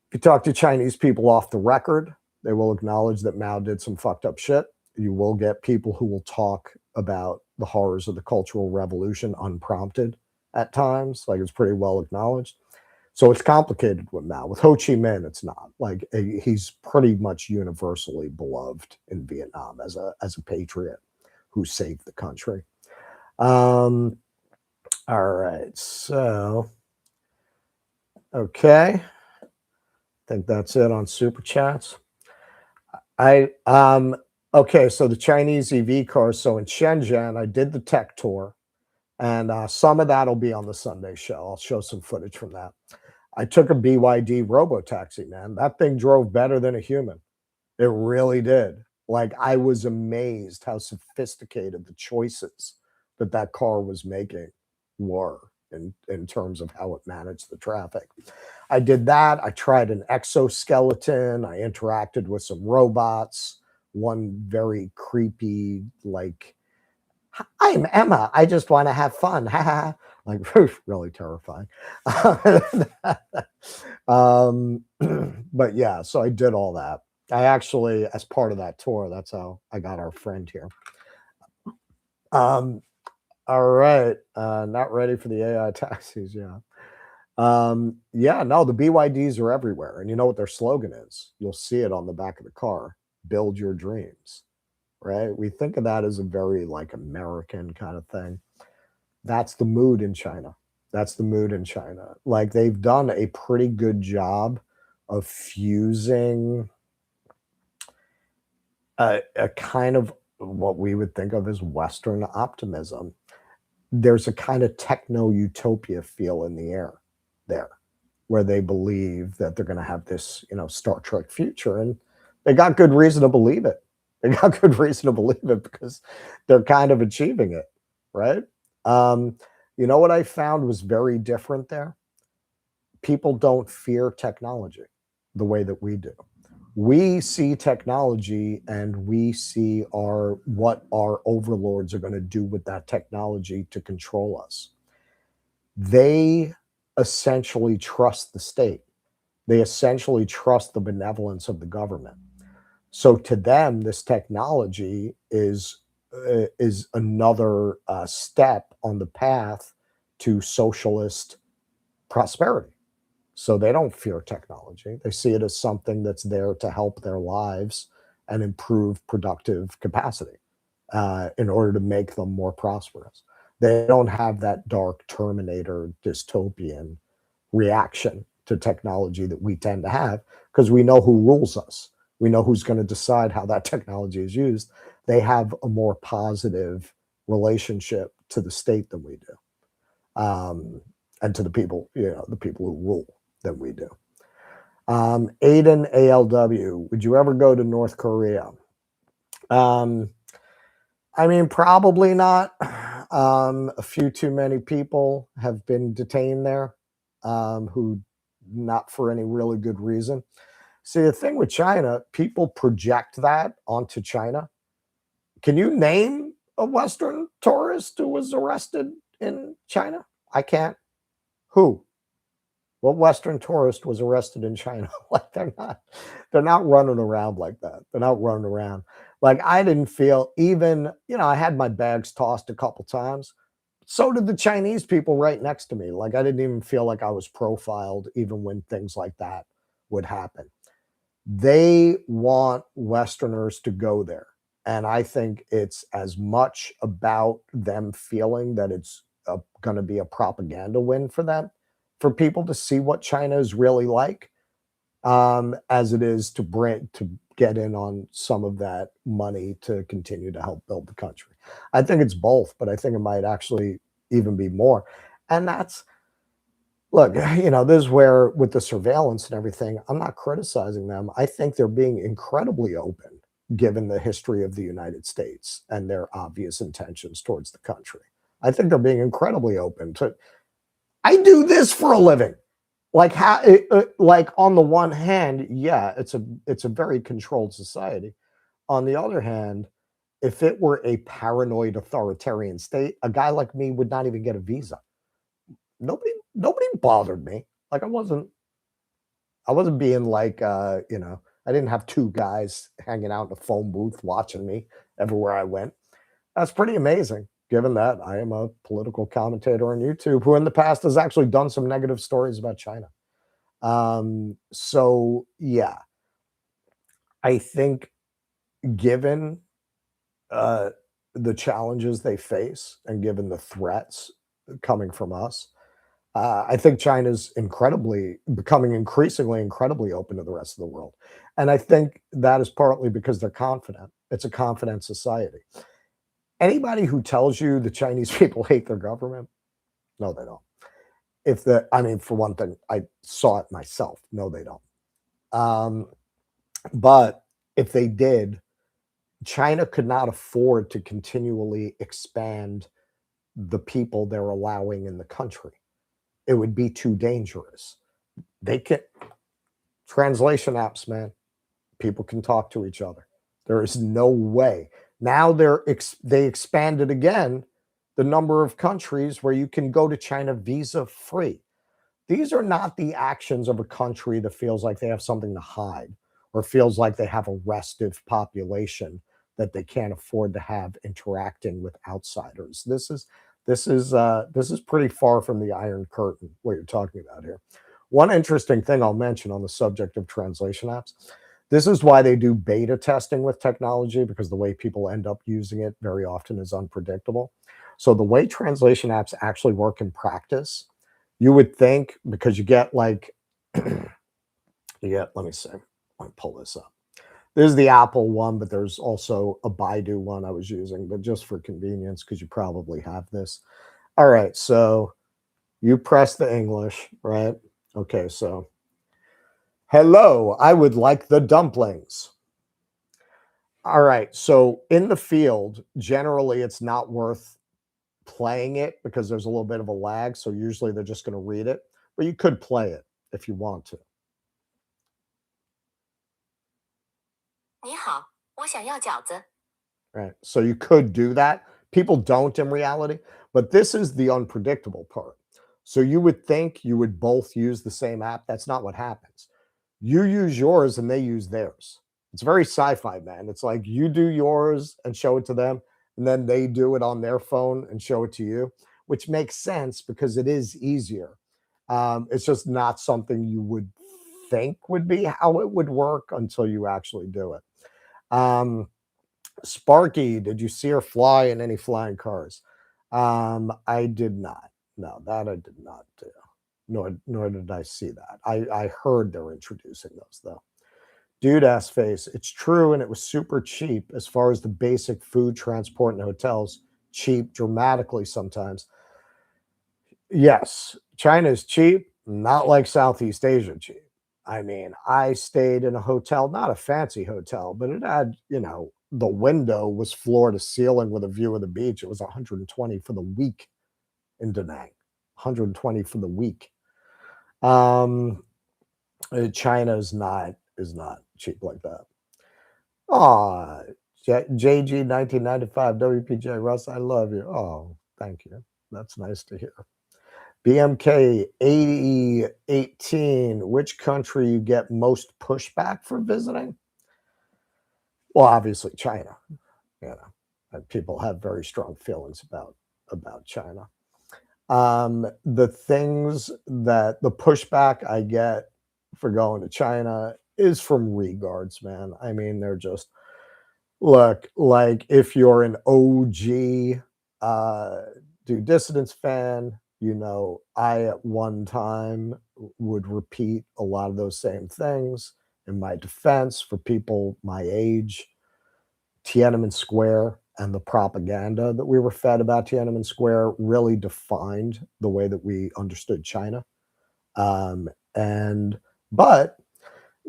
If you talk to Chinese people off the record, they will acknowledge that Mao did some fucked up shit. You will get people who will talk about the horrors of the Cultural Revolution unprompted at times. Like it's pretty well acknowledged. So it's complicated with Mao. With Ho Chi Minh, it's not. Like he's pretty much universally beloved in Vietnam as a patriot who saved the country. All right. So, okay. I think that's it on super chats. Okay, so the Chinese EV cars. So in Shenzhen, I did the tech tour, and some of that'll be on the Sunday show. I'll show some footage from that. I took a BYD robo taxi, man. That thing drove better than a human. It really did. Like, I was amazed how sophisticated the choices that that car was making were in terms of how it managed the traffic. I did that. I tried an exoskeleton. I interacted with some robots. One very creepy, like, I'm Emma. I just want to have fun. Like, really terrifying. um, but yeah, so I did all that. I actually, as part of that tour, that's how I got our friend here. Um, all right. Not ready for the AI taxis. Yeah. Yeah, no, the BYDs are everywhere. And you know what their slogan is? You'll see it on the back of the car: build your dreams, right? We think of that as a very like American kind of thing. That's the mood in China. That's the mood in China. Like, they've done a pretty good job of fusing a kind of what we would think of as Western optimism. There's a kind of techno utopia feel in the air there, where they believe that they're going to have this, Star Trek future, and they got good reason to believe it. They got good reason to believe it because they're kind of achieving it, right? Um, you know what I found was very different there? People don't fear technology the way that we do. We see technology and we see our what our overlords are going to do with that technology to control us. They essentially trust the state. They essentially trust the benevolence of the government. So to them, this technology is another step on the path to socialist prosperity. So they don't fear technology. They see it as something that's there to help their lives and improve productive capacity in order to make them more prosperous. They don't have that dark Terminator dystopian reaction to technology that we tend to have because we know who rules us. We know who's going to decide how that technology is used. They have a more positive relationship to the state than we do, and to the people, the people who rule than we do. Aiden ALW, would you ever go to North Korea? Um, I mean, probably not. A few too many people have been detained there, who not for any really good reason. See, the thing with China, people project that onto China. Can you name a Western tourist who was arrested in China? I can't. Who? What Western tourist was arrested in China? Like, they're not running around like that. They're not running around. Like, I didn't feel even, I had my bags tossed a couple times. So did the Chinese people right next to me. Like, I didn't even feel like I was profiled even when things like that would happen. They want Westerners to go there. And I think it's as much about them feeling that it's going to be a propaganda win for them, for people to see what China is really like, as it is to get in on some of that money to continue to help build the country. I think it's both, but I think it might actually even be more. And that's look, this is where with the surveillance and everything, I'm not criticizing them. I think they're being incredibly open given the history of the United States and their obvious intentions towards the country. I think they're being incredibly open to I do this for a living. Like how like on the one hand, yeah, it's a very controlled society. On the other hand, if it were a paranoid authoritarian state, a guy like me would not even get a visa. Nobody bothered me. Like, I wasn't being like, I didn't have two guys hanging out in a phone booth watching me everywhere I went. That's pretty amazing, given that I am a political commentator on YouTube who in the past has actually done some negative stories about China. So yeah, I think given uh, the challenges they face and given the threats coming from us, I think China's becoming increasingly incredibly open to the rest of the world. And I think that is partly because they're confident. It's a confident society. Anybody who tells you the Chinese people hate their government, no, they don't. I mean, for one thing, I saw it myself. No, they don't. Um, but if they did, China could not afford to continually expand the people they're allowing in the country. It would be too dangerous. They can translation apps, man. People can talk to each other. There is no way. Now they expanded again the number of countries where you can go to China visa free. These are not the actions of a country that feels like they have something to hide or feels like they have a restive population that they can't afford to have interacting with outsiders. This is pretty far from the Iron Curtain, what you're talking about here. One interesting thing I'll mention on the subject of translation apps, this is why they do beta testing with technology, because the way people end up using it very often is unpredictable. So the way translation apps actually work in practice, you would think, because you get like, let me see, let me pull this up. There's the Apple one, but there's also a Baidu one I was using, but just for convenience, because you probably have this. All right, so you press the English, right? Okay, so hello, I would like the dumplings. All right, so in the field, generally it's not worth playing it because there's a little bit of a lag. So usually they're just going to read it, but you could play it if you want to. 你好，我想要饺子。 Right. So you could do that. People don't in reality, but this is the unpredictable part. So you would think you would both use the same app. That's not what happens. You use yours and they use theirs. It's very sci-fi, man. It's like you do yours and show it to them, and then they do it on their phone and show it to you, which makes sense because it is easier. It's just not something you would think would be how it would work until you actually do it. Sparky, did you see her fly in any flying cars? I did not. No, that I did not do. Nor did I see that. I heard they're introducing those though. Dude ass face. It's true, and it was super cheap as far as the basic food, transport, and hotels. Cheap dramatically sometimes. Yes, China is cheap, not like Southeast Asia cheap. I mean, I stayed in a hotel, not a fancy hotel, but it had, the window was floor to ceiling with a view of the beach. It was 120 for the week in Da Nang. 120 for the week. China is not cheap like that. Ah, JG 1995 WPJ Russ, I love you. Oh, thank you. That's nice to hear. BMK 8018, which country you get most pushback for visiting? Well, obviously China. People have very strong feelings about China. The things that the pushback I get for going to China is from regards, man. I mean, they're just, look, like if you're an OG Due Dissidence fan, I at one time would repeat a lot of those same things. In my defense, for people my age, Tiananmen Square and the propaganda that we were fed about Tiananmen Square really defined the way that we understood China. But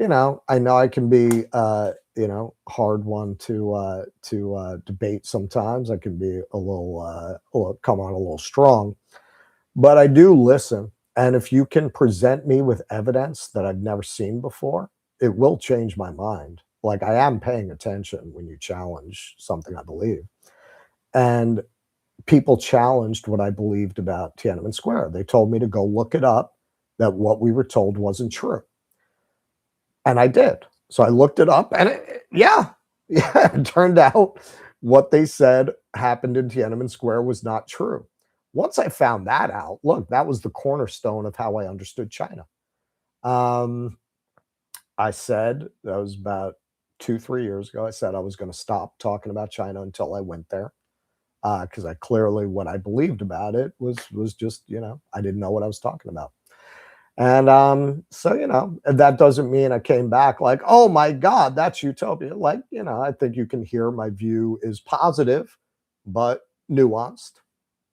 I know I can be hard one to debate sometimes. I can be a little come on a little strong, but I do listen. And if you can present me with evidence that I've never seen before, it will change my mind. Like, I am paying attention when you challenge something I believe. And people challenged what I believed about Tiananmen Square. They told me to go look it up, that what we were told wasn't true. And I did. So I looked it up, and it turned out what they said happened in Tiananmen Square was not true. Once I found that out, look, that was the cornerstone of how I understood China. I said, that was about 2-3 years ago, I said I was going to stop talking about China until I went there. Because I clearly, what I believed about it was just, I didn't know what I was talking about. And so, that doesn't mean I came back like, oh my God, that's utopia. Like, I think you can hear my view is positive, but nuanced.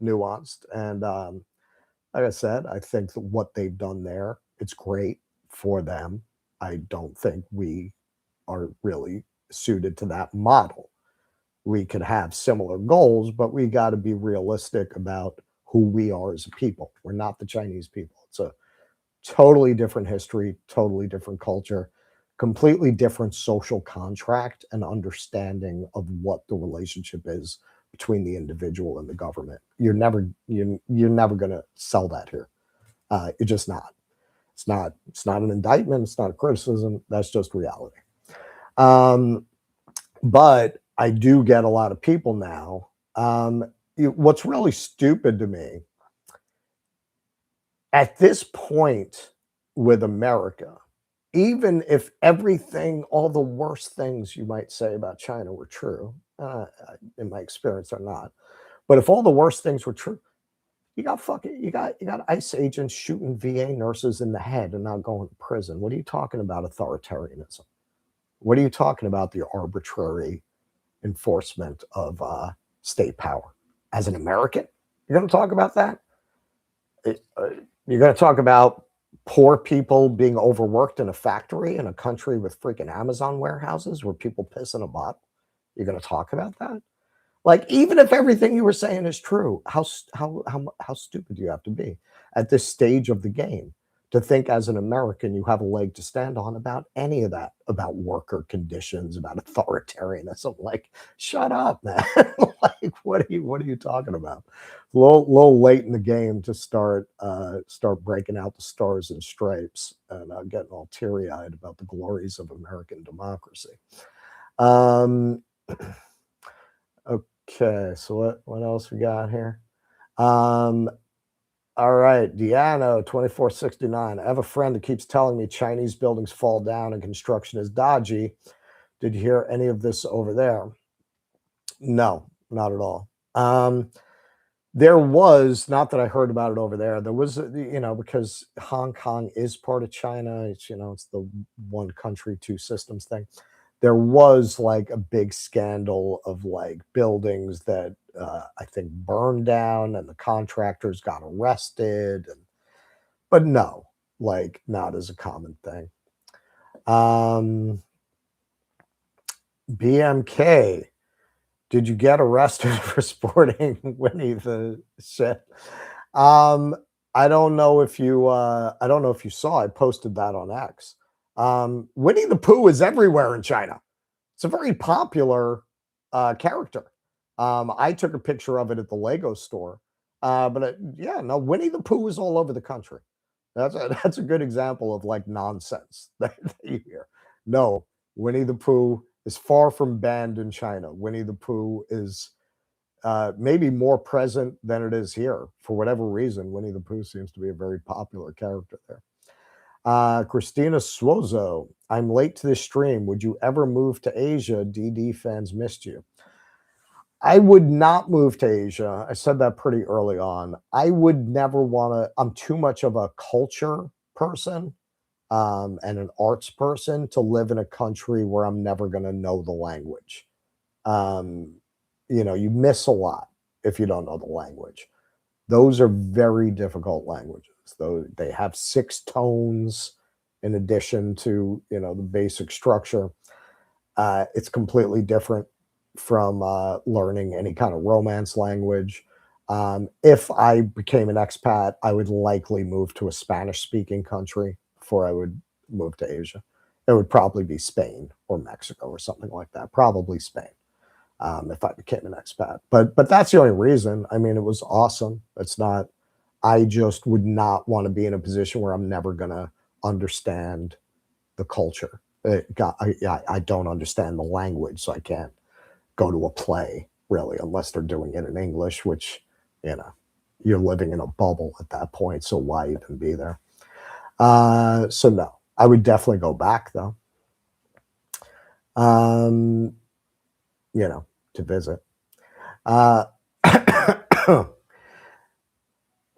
And like I said, I think that what they've done there, it's great for them. I don't think we are really suited to that model. We could have similar goals, but we got to be realistic about who we are as a people. We're not the Chinese people. It's a totally different history, totally different culture, completely different social contract and understanding of what the relationship is between the individual and the government. You're never going to sell that here. You're just not. It's not an indictment. It's not a criticism. That's just reality. But I do get a lot of people now. What's really stupid to me at this point with America, even if everything, all the worst things you might say about China were true, in my experience are not. But if all the worst things were true, you got ICE agents shooting VA nurses in the head and not going to prison. What are you talking about authoritarianism? What are you talking about the arbitrary enforcement of state power? As an American, you're going to talk about that? You're going to talk about poor people being overworked in a factory in a country with freaking Amazon warehouses where people piss in a bottle? You're going to talk about that? Like, even if everything you were saying is true, how stupid do you have to be at this stage of the game to think as an American you have a leg to stand on about any of that, about worker conditions, about authoritarianism? Like, shut up, man. Like, what are you talking about? A little late in the game to start breaking out the stars and stripes and getting all teary-eyed about the glories of American democracy. Okay, so what else we got here? All right, Deano 2469. I have a friend who keeps telling me Chinese buildings fall down and construction is dodgy. Did you hear any of this over there? No, not at all. There was, not that I heard about it over there. There was, because Hong Kong is part of China. It's, it's the one country, two systems thing. There was like a big scandal of like buildings that I think burned down and the contractors got arrested. But no, like not as a common thing. BMK, did you get arrested for sporting Winnie the shit? I don't know if you saw, I posted that on X. Winnie the Pooh is everywhere in China. It's a very popular character. I took a picture of it at the Lego store. No, Winnie the Pooh is all over the country. That's a good example of like nonsense that you hear. No, Winnie the Pooh is far from banned in China. Winnie the Pooh is maybe more present than it is here. For whatever reason, Winnie the Pooh seems to be a very popular character there. Christina Suozo, I'm late to this stream. Would you ever move to Asia? DD fans missed you. I would not move to Asia. I said that pretty early on. I would never want to. I'm too much of a culture person and an arts person to live in a country where I'm never going to know the language. You miss a lot if you don't know the language. Those are very difficult languages. Though they have 6 tones in addition to the basic structure. It's completely different from learning any kind of Romance language. If I became an expat, I would likely move to a Spanish-speaking country before I would move to Asia. It would probably be Spain or Mexico or something like that. Probably Spain. If I became an expat. But that's the only reason. I mean, it was awesome. It's not, I just would not want to be in a position where I'm never going to understand the culture. I don't understand the language, so I can't go to a play, really, unless they're doing it in English, which, you're living in a bubble at that point, so why even be there? So no, I would definitely go back, though. To visit.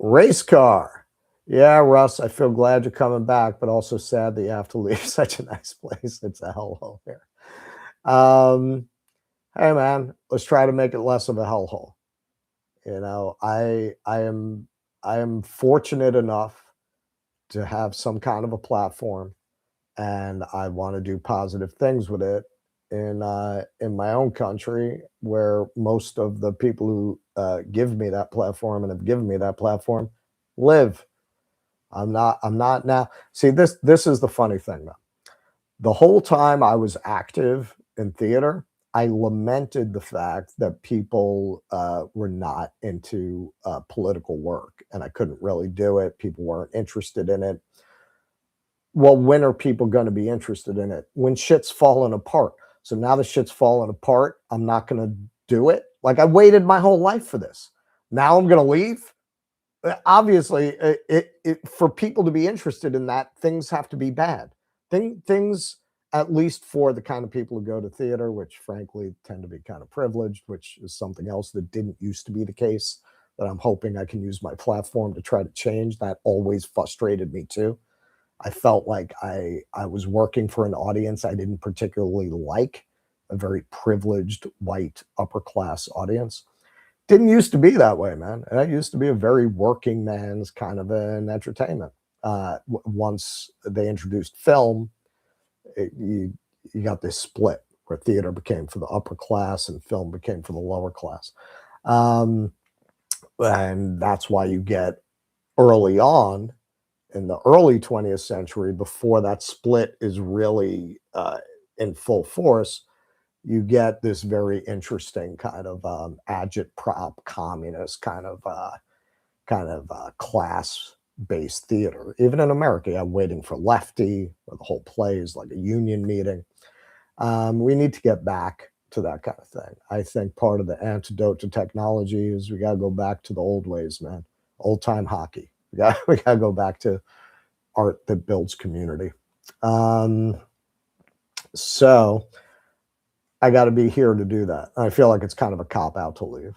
Race car. Yeah, Russ, I feel glad you're coming back, but also sad that you have to leave such a nice place. It's a hellhole here. Hey man, let's try to make it less of a hellhole. I am fortunate enough to have some kind of a platform, and I want to do positive things with it. in my own country, where most of the people who give me that platform and have given me that platform live. I'm not now. See, this is the funny thing though. The whole time I was active in theater, I lamented the fact that people were not into political work, and I couldn't really do it. People weren't interested in it. Well, when are people going to be interested in it? When shit's falling apart. So now the shit's falling apart. I'm not going to do it. Like, I waited my whole life for this. Now I'm going to leave. Obviously, for people to be interested in that, things have to be bad. Things, at least for the kind of people who go to theater, which frankly tend to be kind of privileged, which is something else that didn't used to be the case, that I'm hoping I can use my platform to try to change. That always frustrated me too. I felt like I was working for an audience I didn't particularly like, a very privileged white upper class audience. Didn't used to be that way, man. That used to be a very working man's kind of an entertainment. Once they introduced film, you got this split where theater became for the upper class and film became for the lower class. And that's why you get early on in the early 20th century, before that split is really in full force, you get this very interesting kind of agitprop communist kind of class-based theater. Even in America, I'm waiting for Lefty, where the whole play is like a union meeting. We need to get back to that kind of thing. I think part of the antidote to technology is we got to go back to the old ways, man. Old time hockey. We got to go back to art that builds community. So I got to be here to do that. I feel like it's kind of a cop out to leave.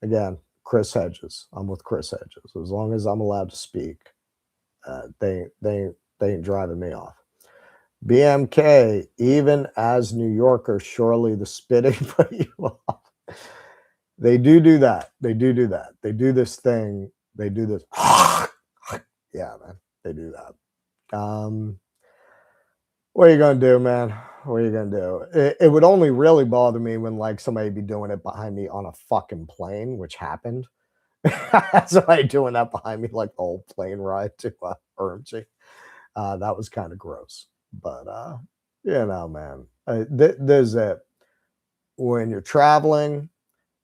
Again, Chris Hedges. I'm with Chris Hedges. As long as I'm allowed to speak, they ain't driving me off. BMK, even as New Yorkers, surely the spitting put you off. They do that. They do that. They do this thing. They do this. Yeah, man. They do that. What are you gonna do, man? What are you gonna do? It would only really bother me when like somebody be doing it behind me on a fucking plane, which happened. Somebody doing that behind me, like the whole plane ride to Urumqi. That was kind of gross. But man, there's it. When you're traveling,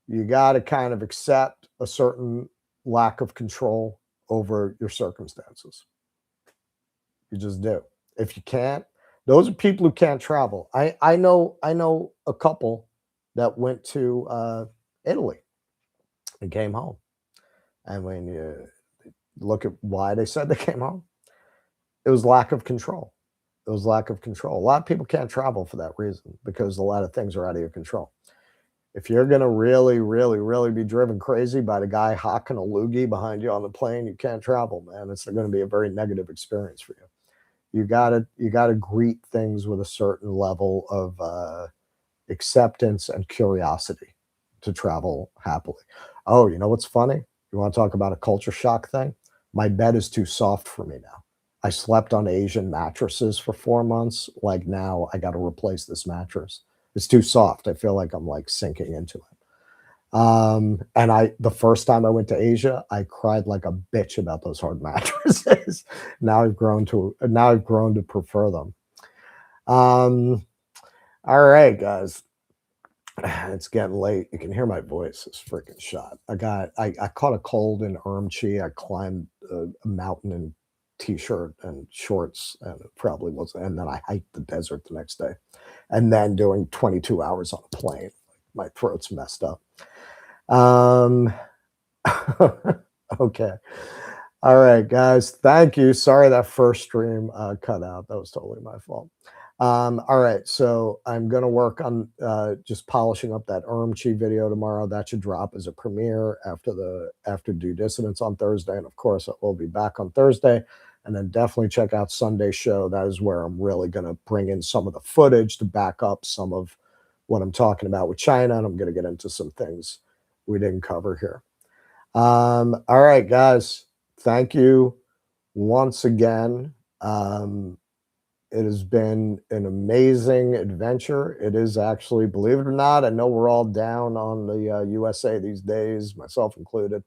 you got to kind of accept a certain lack of control over your circumstances. You just do. If you can't, those are people who can't travel. I know a couple that went to Italy and came home. And when you look at why they said they came home, it was lack of control. It was lack of control. A lot of people can't travel for that reason, because a lot of things are out of your control. If you're going to really, really, really be driven crazy by the guy hawking a loogie behind you on the plane, you can't travel, man. It's going to be a very negative experience for you. You gotta greet things with a certain level of acceptance and curiosity to travel happily. Oh, you know what's funny? You want to talk about a culture shock thing? My bed is too soft for me now. I slept on Asian mattresses for 4 months. Like, now I got to replace this mattress. It's too soft. I feel like I'm like sinking into it. And the first time I went to Asia, I cried like a bitch about those hard mattresses. Now I've grown to prefer them. All right, guys. It's getting late. You can hear my voice is freaking shot. I caught a cold in Urumqi. I climbed a mountain in t-shirt and shorts, and it probably wasn't. And then I hiked the desert the next day, and then doing 22 hours on a plane. My throat's messed up. Okay. All right, guys. Thank you. Sorry that first stream cut out. That was totally my fault. All right. So I'm going to work on just polishing up that Urumqi video tomorrow. That should drop as a premiere after Due Dissidence on Thursday. And of course, we'll be back on Thursday. And then definitely check out Sunday's show. That is where I'm really going to bring in some of the footage to back up some of what I'm talking about with China. And I'm going to get into some things we didn't cover here. All right, guys. Thank you once again. It has been an amazing adventure. It is actually, believe it or not, I know we're all down on the USA these days, myself included.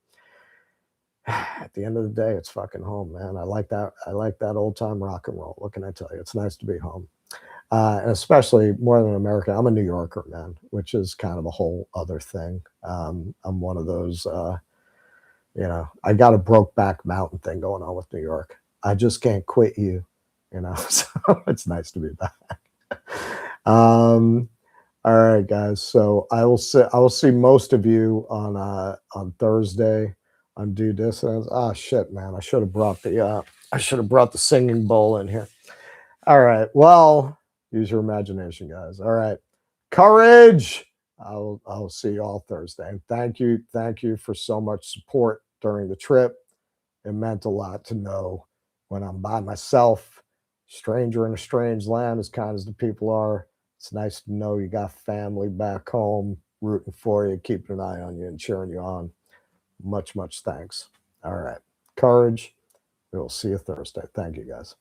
At the end of the day, it's fucking home, man. I like that. I like that old time rock and roll. What can I tell you? It's nice to be home. And especially more than America. I'm a New Yorker, man, which is kind of a whole other thing. I'm one of those, I got a Brokeback Mountain thing going on with New York. I just can't quit you, so it's nice to be back. Um, all right, guys. So I will see most of you on Thursday on Due Distance. Oh shit, man! I should have brought the singing bowl in here. All right. Well, use your imagination, guys. All right. Courage. I'll see you all Thursday. And thank you for so much support during the trip. It meant a lot to know when I'm by myself, stranger in a strange land, as kind as the people are. It's nice to know you got family back home rooting for you, keeping an eye on you, and cheering you on. Much, much thanks. All right. Courage. We'll see you Thursday. Thank you, guys.